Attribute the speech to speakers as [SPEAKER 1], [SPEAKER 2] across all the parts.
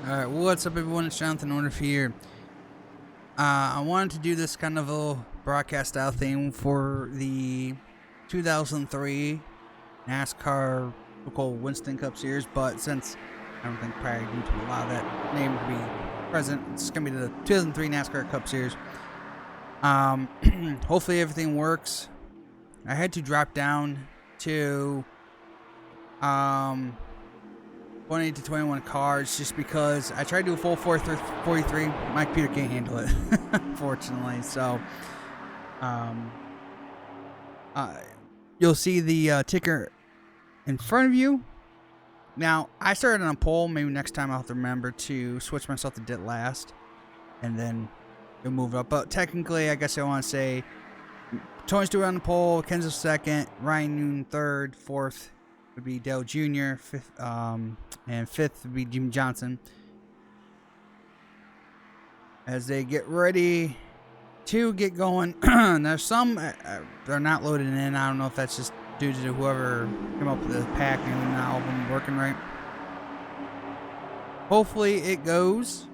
[SPEAKER 1] Alright, what's up everyone, it's Jonathan Order here. I wanted to do this kind of a broadcast style thing for the 2003 NASCAR local Winston Cup Series, but since I don't think probably due to a lot of that name to be present, it's going to be the 2003 NASCAR Cup Series. Hopefully everything works. I had to drop down to 20 to 21 cars just because I tried to do a full 43. My computer can't handle it, unfortunately. So, you'll see the ticker in front of you. Now, I started on a pole. Maybe next time I'll have to remember to switch myself to dead last, and then you'll move up. But technically, I guess I want to say Tony Stewart on the pole, Kenzo second, Ryan Newton third, fourth would be Dale Jr., fifth, and fifth would be Jim Johnson. As they get ready to get going, there's some they're not loaded in. I don't know if that's just due to whoever came up with the pack and not all of them working right. Hopefully it goes.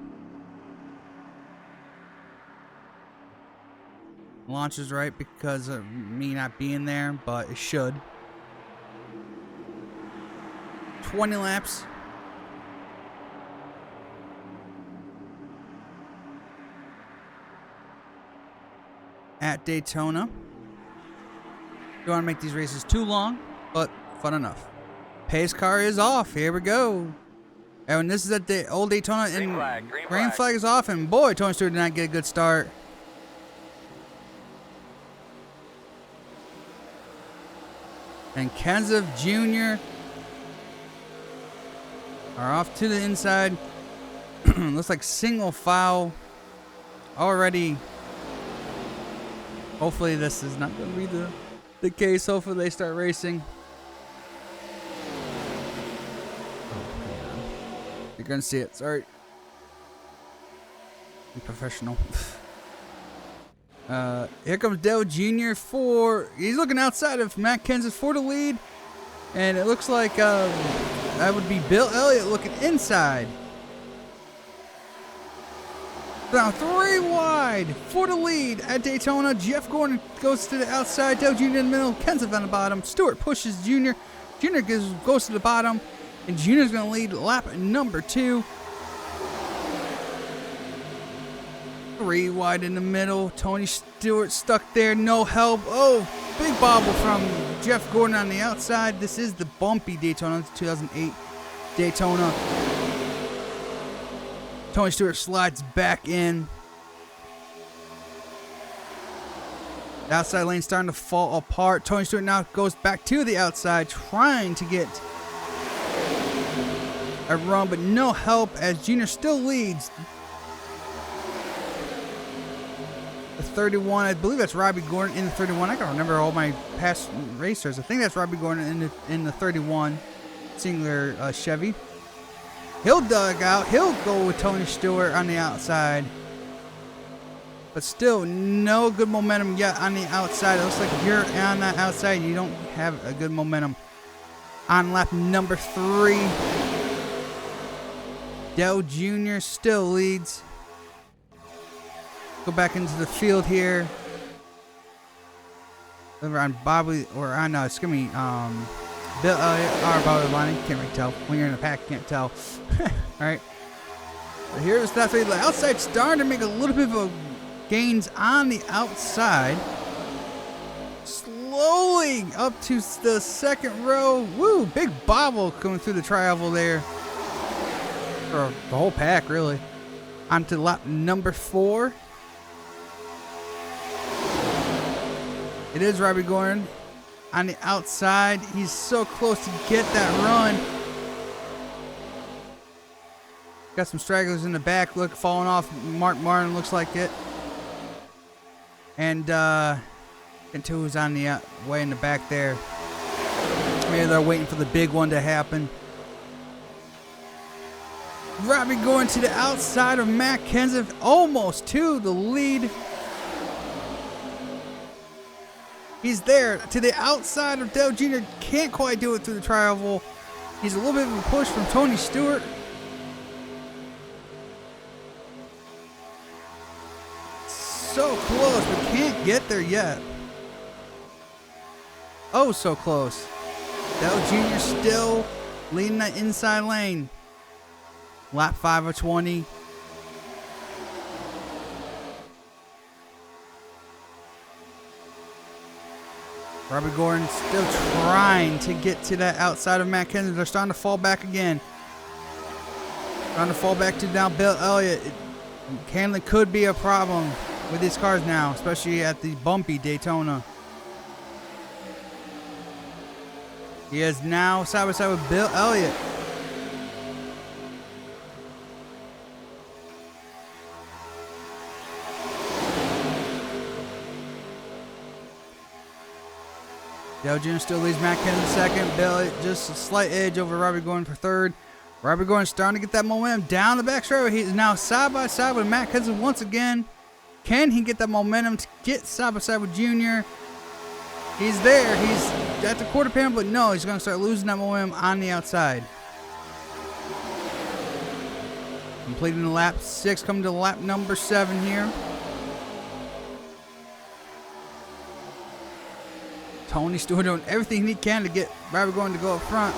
[SPEAKER 1] Launches right because of me not being there, but it should. 20 laps. At Daytona. Don't want to make these races too long, but fun enough. Pace car is off. Here we go. And this is at the old Daytona, and green flag is off, and boy, Tony Stewart did not get a good start. And Kenseth Jr. are off to the inside. Looks like single file already. Hopefully this is not going to be the case. Hopefully they start racing. You're going to see it. Sorry. I'm professional. Here comes Dale Jr. He's looking outside of Matt Kenseth for the lead. And it looks like that would be Bill Elliott looking inside. Now 3 wide for the lead at Daytona. Jeff Gordon goes to the outside. Dale Jr. in the middle. Kenseth on the bottom. Stewart pushes Jr. Jr. goes to the bottom. And Jr. is going to lead lap number 2. 3 wide in the middle. Tony Stewart stuck there. No help. Oh, big bobble from Jeff Gordon on the outside. This is the bumpy Daytona. 2008 Daytona. Tony Stewart slides back in. The outside lane starting to fall apart. Tony Stewart now goes back to the outside, trying to get a run, but no help as Junior still leads. The 31, I believe that's Robbie Gordon in the 31. I can't remember all my past racers. I think that's Robbie Gordon in the 31 singular Chevy. He'll dug out. He'll go with Tony Stewart on the outside. But still, no good momentum yet on the outside. It looks like if you're on that outside, you don't have a good momentum. On lap number 3, Dale Jr. still leads. Go back into the field here. Over on Bobby, or on, it's going to be Bill Elliott or Bobby Lonnie. Can't really tell. When you're in the pack, you can't tell. Alright. But here's that way. The outside starting to make a little bit of gains on the outside. Slowly up to the second row. Woo! Big bobble coming through the tri-oval there. For the whole pack, really. Onto lap number 4. It is Robbie Gordon on the outside. He's so close to get that run. Got some stragglers in the back. Look, falling off. Mark Martin looks like it. And Cantu's on the way in the back there. Maybe they're waiting for the big one to happen. Robbie Gordon to the outside of Matt Kenseth, almost to the lead. He's there to the outside of Dale Jr. Can't quite do it through the tri-oval. He's a little bit of a push from Tony Stewart. so close, but can't get there yet. Oh, so close. Dale Jr. still leading that inside lane. Lap 5 of 20. Robert Gordon still trying to get to that outside of Matt Kenseth. They're starting to fall back again. Starting to fall back to now Bill Elliott. Handling could be a problem with these cars now, especially at the bumpy Daytona. He is now side by side with Bill Elliott. Dale Jr. still leads Matt Kenseth second. Bill Elliott just a slight edge over Robbie Gordon for third. Robbie Gordon starting to get that momentum down the back straightaway. He's now side by side with Matt Kenseth once again. Can he get that momentum to get side by side with Junior? He's there. He's at the quarter panel, but no, he's going to start losing that momentum on the outside. Completing the lap 6, coming to lap number 7 here. Tony Stewart doing everything he can to get Robbie Gordon to go up front.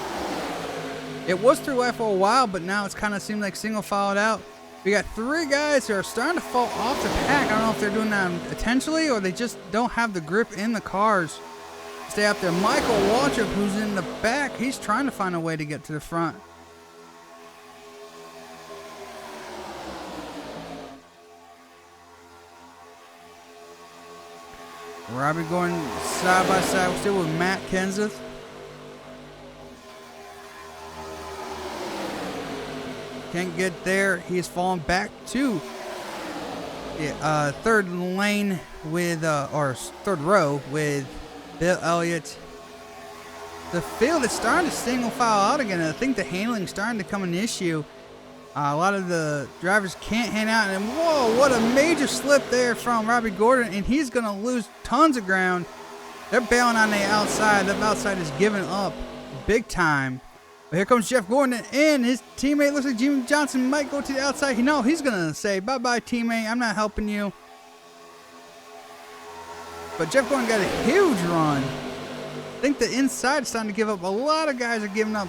[SPEAKER 1] It was through wide for a while, but now it's kind of seemed like single filed out. We got 3 guys who are starting to fall off the pack. I don't know if they're doing that intentionally or they just don't have the grip in the cars. Stay up there. Michael Waltrip, who's in the back, he's trying to find a way to get to the front. Robbie Gordon side by side still with Matt Kenseth. Can't get there. He is falling back to third lane with, or third row with Bill Elliott. The field is starting to single file out again. I think the handling is starting to become an issue. A lot of the drivers can't hang out. And whoa, what a major slip there from Robbie Gordon. And he's going to lose tons of ground. They're bailing on the outside. The outside is giving up big time. But here comes Jeff Gordon, and his teammate looks like Jimmy Johnson might go to the outside. No, he's going to say, bye-bye, teammate. I'm not helping you. But Jeff Gordon got a huge run. I think the inside is starting to give up. A lot of guys are giving up.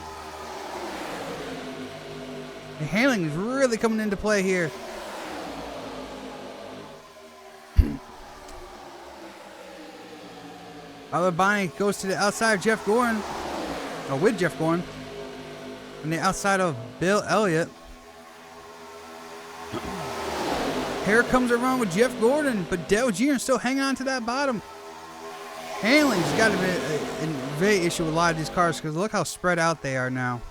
[SPEAKER 1] The handling is really coming into play here. Oliver Bonnie goes to the outside of Jeff Gordon, or with Jeff Gordon. On the outside of Bill Elliott. Here comes a run with Jeff Gordon, but Dale Jr. still hanging on to that bottom. Handling's got to be a very issue with a lot of these cars because look how spread out they are now.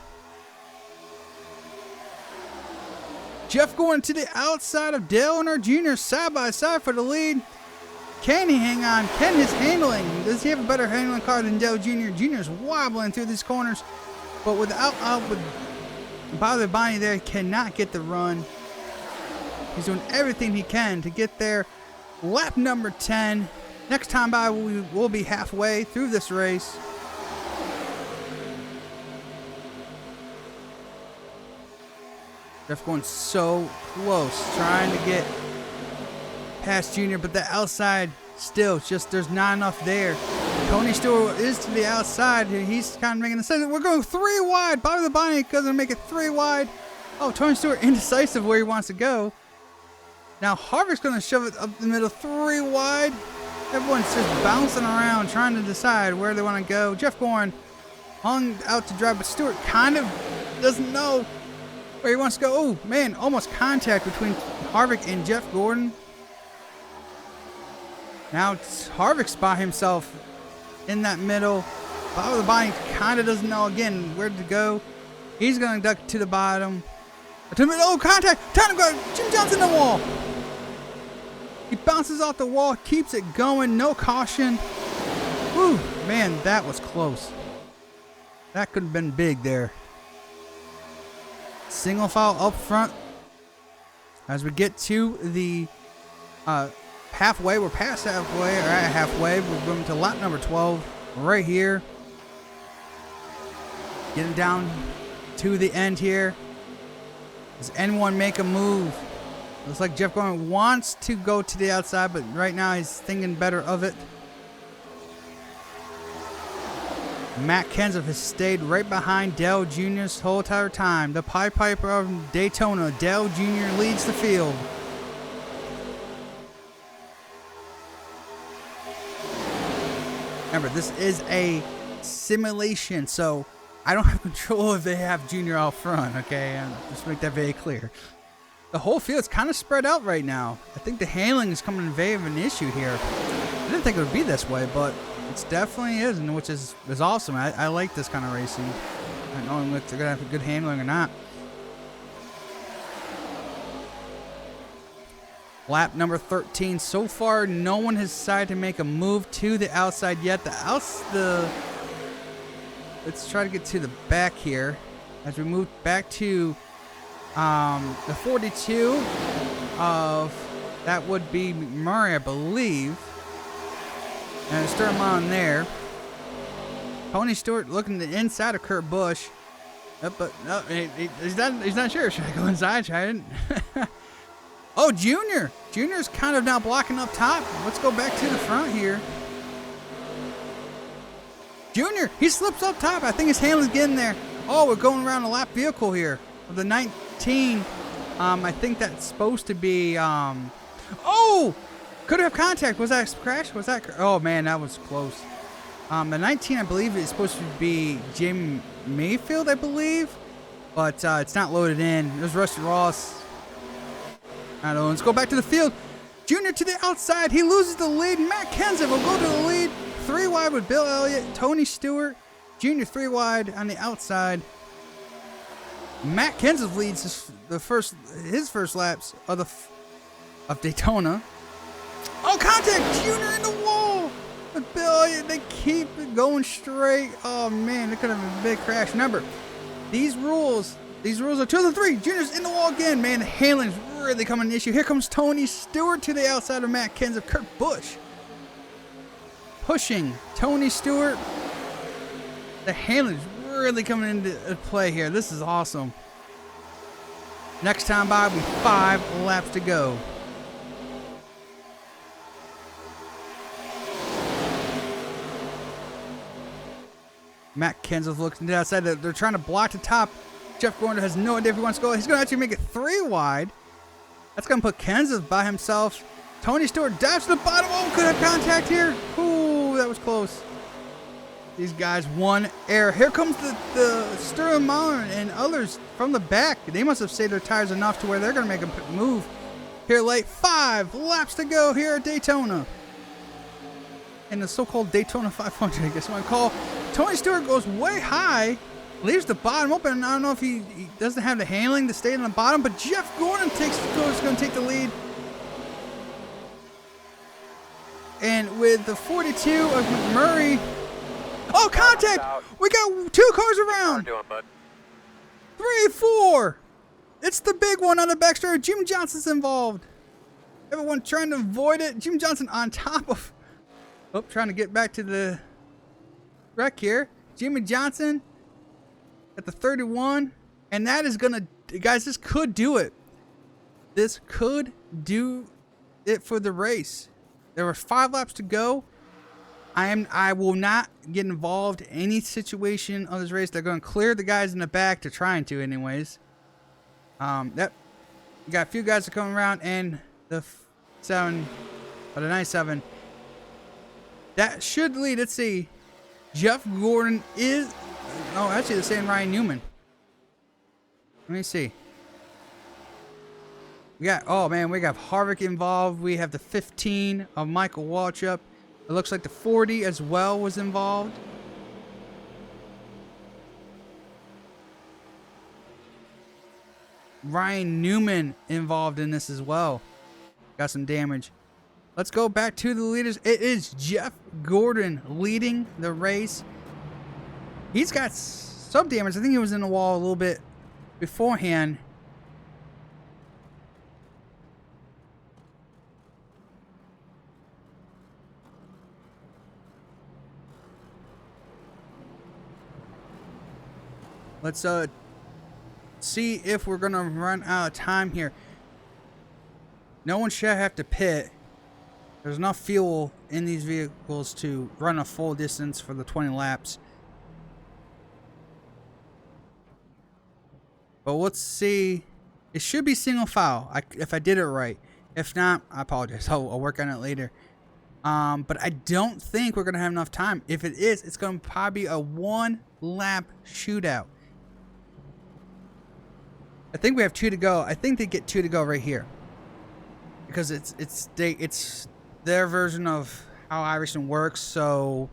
[SPEAKER 1] Jeff Gordon to the outside of Dale Earnhardt Jr. side by side for the lead. Can he hang on? Can his handling? Does he have a better handling car than Dale Jr.? Jr.'s wobbling through these corners. But without with Bobby Bonnie there, cannot get the run. He's doing everything he can to get there. Lap number 10. Next time by, we will be halfway through this race. Jeff going so close, trying to get past Junior, but the outside still just there's not enough there. Tony Stewart is to the outside. He's kind of making a sense. We're going 3 wide. Bobby Bonnie doesn't make it 3 wide. Oh, Tony Stewart indecisive where he wants to go. Now Harvick's going to shove it up the middle 3 wide. Everyone's just bouncing around trying to decide where they want to go. Jeff Gordon hung out to drive, but Stewart kind of doesn't know where he wants to go. Oh, man, almost contact between Harvick and Jeff Gordon. Now it's Harvick's by himself in that middle. Bobby Bonnie kind of doesn't know, again, where to go. He's going to duck to the bottom. To the middle. Oh, contact. Time to go. Jim Johnson in the wall. He bounces off the wall, keeps it going. No caution. Whew, man, that was close. That could have been big there. Single file up front. As we get to the halfway, we're past halfway, or at halfway. We're going to lap number 12 right here. Getting down to the end here. Does anyone make a move? Looks like Jeff Gordon wants to go to the outside, but right now he's thinking better of it. Matt Kenseth has stayed right behind Dale Jr. this whole entire time. The Pied Piper of Daytona, Dale Jr. leads the field. Remember, this is a simulation, so I don't have control if they have Junior out front, okay? Just make that very clear. The whole field's kind of spread out right now. I think the handling is coming in very of an issue here. I didn't think it would be this way, but it definitely is, and which is awesome. I like this kind of racing. I don't know if they're going to have good handling or not. Lap number 13. So far, no one has decided to make a move to the outside yet. Let's try to get to the back here as we move back to the 42 of that would be Murray, I believe. And start him on there. Tony Stewart looking to the inside of Kurt Busch. But no, he's not sure. Should I go inside? Should I didn't? Oh, Junior! Junior's kind of now blocking up top. Let's go back to the front here. Junior, he slips up top. I think his handler's getting there. Oh, we're going around a lap vehicle here. Of the 19. I think that's supposed to be, oh! Could have contact. Was that a crash? Was that? Oh, man, that was close. The 19, I believe, is supposed to be Jim Mayfield, I believe. But it's not loaded in. It was Rusty Ross. I don't know. Let's go back to the field. Junior to the outside. He loses the lead. Matt Kenseth will go to the lead. 3 wide with Bill Elliott, Tony Stewart. Junior 3 wide on the outside. Matt Kenseth leads his first laps of Daytona. Oh, contact! Junior in the wall with Bill Elliott. They keep it going straight. Oh man, it could have been a big crash. Remember, these rules are 2 of the 3. Junior's in the wall again. Man, the handling's really coming an issue. Here comes Tony Stewart to the outside of Matt Kenseth. Kurt Busch pushing Tony Stewart. The handling's really coming into play here. This is awesome. Next time by will be 5 laps to go. Matt Kenseth looks to the outside. They're trying to block the top. Jeff Gordon has no idea if he wants to go. He's going to actually make it 3 wide. That's going to put Kenseth by himself. Tony Stewart dives to the bottom. Oh, could have contact here. Ooh, that was close. These guys won air. Here comes the Sterling Marlin and others from the back. They must have saved their tires enough to where they're going to make a move here late. 5 laps to go here at Daytona. In the so-called Daytona 500, I guess you want to call. Tony Stewart goes way high. Leaves the bottom open. I don't know if he doesn't have the handling to stay on the bottom, but Jeff Gordon is going to take the lead. And with the 42 of McMurray. Oh, contact! We got 2 cars around.
[SPEAKER 2] How are you doing, bud?
[SPEAKER 1] 3, 4. It's the big one on the backstretch. Jim Johnson's involved. Everyone trying to avoid it. Jim Johnson on top of. Oh, trying to get back to the wreck here. Jimmy Johnson at the 31. And that is going to, guys, this could do it. This could do it for the race. There were 5 laps to go. I will not get involved in any situation of this race. They're going to clear the guys in the back. They're trying to anyways. You got a few guys that come around, and the 97. That should lead. Let's see. Jeff Gordon is. Oh, actually, they're saying Ryan Newman. Let me see. We got. Oh man, we got Harvick involved. We have the 15 of Michael Waltrip. It looks like the 40 as well was involved. Ryan Newman involved in this as well. Got some damage. Let's go back to the leaders. It is Jeff Gordon leading the race. He's got some damage. I think he was in the wall a little bit beforehand. Let's see if we're gonna run out of time here. No one should have to pit. There's enough fuel in these vehicles to run a full distance for the 20 laps. But let's see. It should be single file, if I did it right. If not, I apologize. I'll work on it later. But I don't think we're going to have enough time. If it is, it's going to probably be a 1-lap shootout. I think we have 2 to go. I think they get 2 to go right here. Because it's their version of how iRacing works, so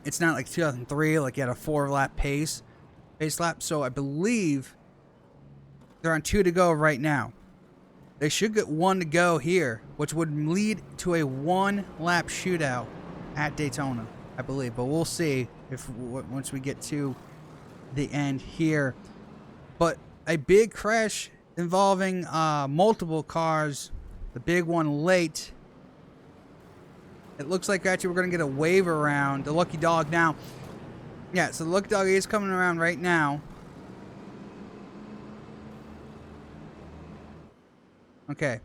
[SPEAKER 1] it's not like 2003, like you had a 4-lap pace lap. So I believe they're on 2 to go right now. They should get 1 to go here, which would lead to a 1-lap shootout at Daytona, I believe. But we'll see if once we get to the end here. But a big crash involving multiple cars, the big one late. It looks like actually we're going to get a wave around the Lucky Dog now. Yeah, so the Lucky Dog is coming around right now. Okay.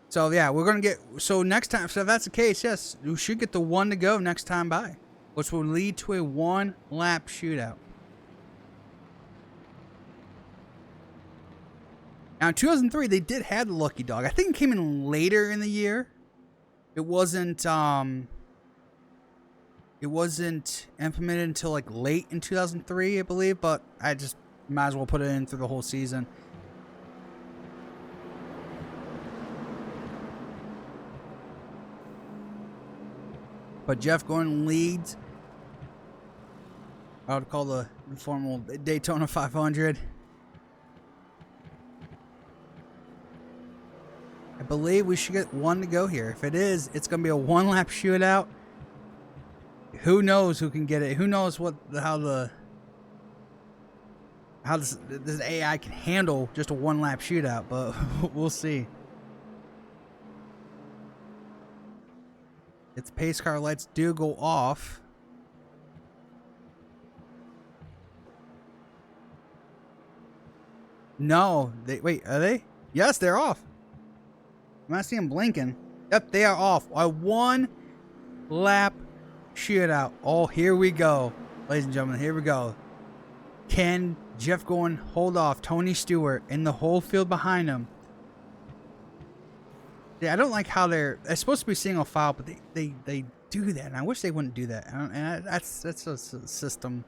[SPEAKER 1] So, yeah, we're going to get... So, next time... So, if that's the case, yes, we should get the 1 to go next time by. Which will lead to a 1-lap shootout. Now, in 2003, they did have the Lucky Dog. I think it came in later in the year. It wasn't implemented until like late in 2003, I believe, but I just might as well put it in through the whole season. But Jeff Gordon leads. I would call the informal Daytona 500. I believe we should get 1 to go here. If it is, it's going to be a 1-lap shootout. Who knows who can get it? Who knows how this AI can handle just a 1-lap shootout? But we'll see. Its pace car lights do go off. No, wait. Are they? Yes, they're off. I'm not seeing them blinking. Yep, they are off. A 1-lap shootout. Oh, here we go. Ladies and gentlemen, here we go. Can Jeff Gordon hold off Tony Stewart and the whole field behind him? Yeah, I don't like how they're supposed to be single file, but they do that, and I wish they wouldn't do that. And that's a system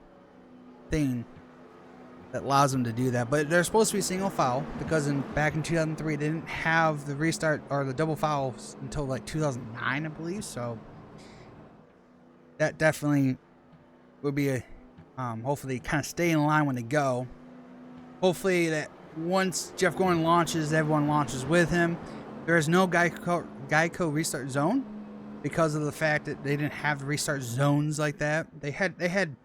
[SPEAKER 1] thing that allows them to do that. But they're supposed to be single file because back in 2003 they didn't have the restart or the double files until like 2009, I believe. So that definitely would be a hopefully kind of stay in line when they go. Hopefully that once Jeff Gordon launches, everyone launches with him. There is no Geico restart zone because of the fact that they didn't have restart zones like that. They had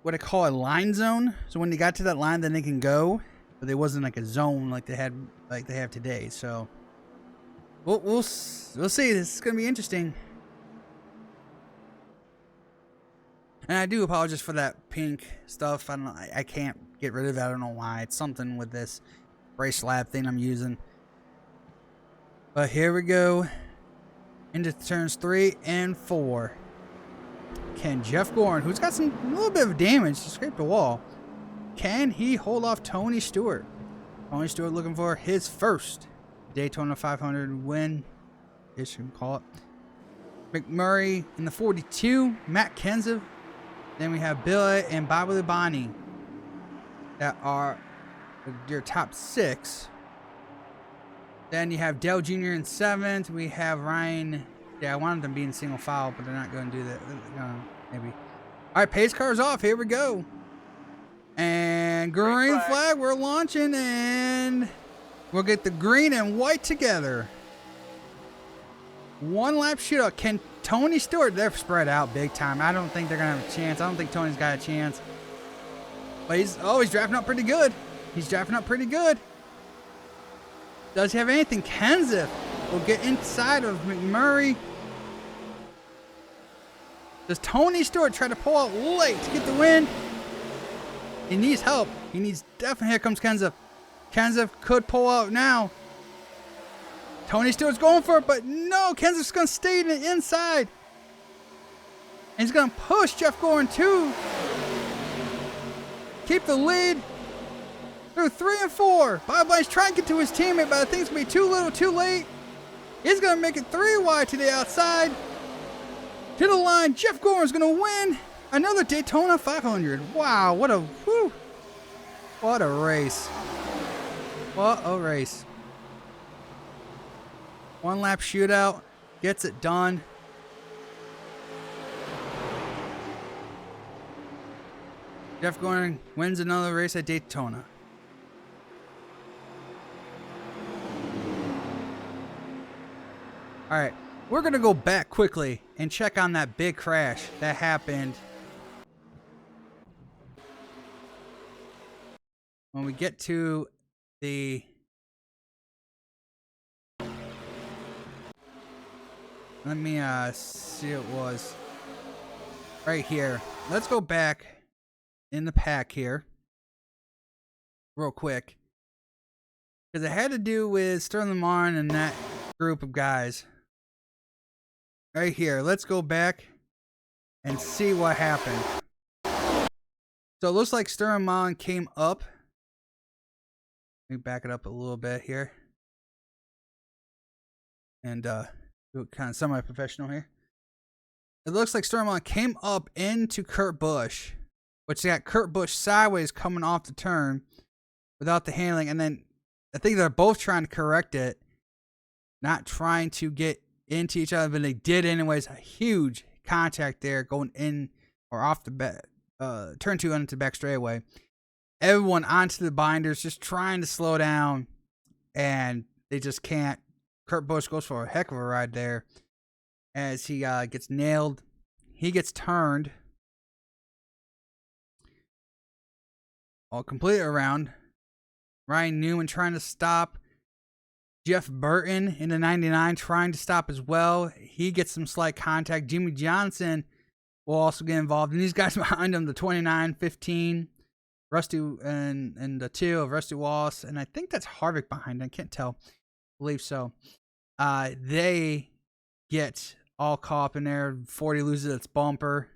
[SPEAKER 1] what I call a line zone. So when they got to that line, then they can go, but there wasn't like a zone like they have today. So we'll see. This is gonna be interesting. And I do apologize for that pink stuff. I can't get rid of it. I don't know why. It's something with this race lab thing I'm using. But here we go into turns 3 and 4. Can Jeff Gordon, who's got a little bit of damage to scrape the wall, can he hold off Tony Stewart? Tony Stewart looking for his first Daytona 500 win, as you can call it. McMurray in the 42, Matt Kenseth. Then we have Billy and Bobby Labonte that are your top 6. Then you have Dale Jr. in 7th. We have Ryan. Yeah, I wanted them being single file, but they're not going to do that. Maybe. All right, pace car's off. Here we go. And green flag. We're launching, and we'll get the green and white together. 1-lap shootout. Can Tony Stewart? They're spread out big time. I don't think they're going to have a chance. I don't think Tony's got a chance. But he's drafting up pretty good. He's drafting up pretty good. Does he have anything? Kenseth will get inside of McMurray. Does Tony Stewart try to pull out late to get the win? He needs help. He needs definitely. Here comes Kenseth. Kenseth could pull out now. Tony Stewart's going for it, but no, Kenseth's going to stay in the inside. And he's going to push Jeff Gordon too. Keep the lead through 3 and 4. Bob Blaney's trying to get to his teammate, but I think it's going to be too little, too late. He's going to make it 3 wide to the outside. To the line, Jeff Gordon's going to win another Daytona 500. Wow, what a race. What a race. 1 lap shootout, gets it done. Jeff Gordon wins another race at Daytona. All right, we're going to go back quickly and check on that big crash that happened when we get to the let me see, it was right here. Let's go back in the pack here real quick, because it had to do with Sterling Martin and that group of guys right here. Let's go back and see what happened. So it looks like Sterling Martin came up. Let me back it up a little bit here and do it kind of semi-professional here. It looks like Sterling Martin came up into Kurt Busch, which got Kurt Busch sideways coming off the turn without the handling. And then I think they're both trying to correct it, not trying to get into each other, but they did anyways. A huge contact there going in or off the back, turn 2 into the back straightaway. Everyone onto the binders, just trying to slow down, and they just can't. Kurt Busch goes for a heck of a ride there as he gets nailed. He gets turned all completely around. Ryan Newman trying to stop. Jeff Burton in the 99 trying to stop as well. He gets some slight contact. Jimmy Johnson will also get involved. And these guys behind him, the 29, 15, Rusty and the 2 of Rusty Wallace. And I think that's Harvick behind him. I can't tell. I believe so. They get all caught up in there. 40 loses its bumper.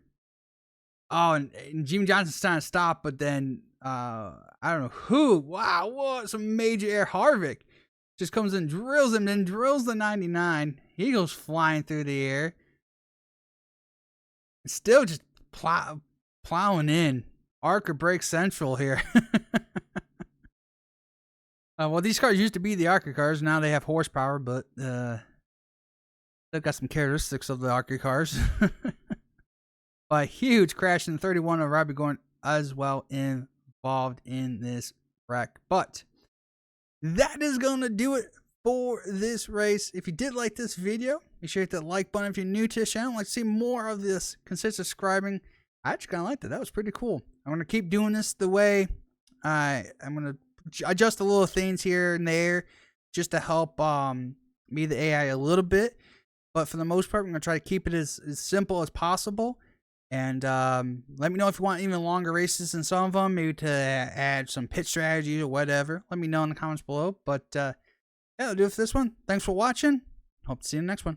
[SPEAKER 1] Oh, and Jimmy Johnson's trying to stop, but then I don't know who. Wow, what some major air. Harvick just comes in, drills him, then drills the 99. He goes flying through the air. Still just plowing in. Arc or brake central here. Well, these cars used to be the ARCA cars. Now they have horsepower, but they've got some characteristics of the ARCA cars. But a huge crash in the 31 of Robbie Gordon as well involved in this wreck. But that is going to do it for this race. If you did like this video, make sure you hit that like button. If you're new to this channel and like to see more of this, consider subscribing. I actually kind of liked it. That was pretty cool. I'm going to keep doing this the way I'm going to adjust a little things here and there just to help me, the AI, a little bit. But for the most part, I'm going to try to keep it as simple as possible. And let me know if you want even longer races than some of them, maybe to add some pit strategies or whatever. Let me know in the comments below. But yeah, that'll do it for this one. Thanks for watching. Hope to see you in the next one.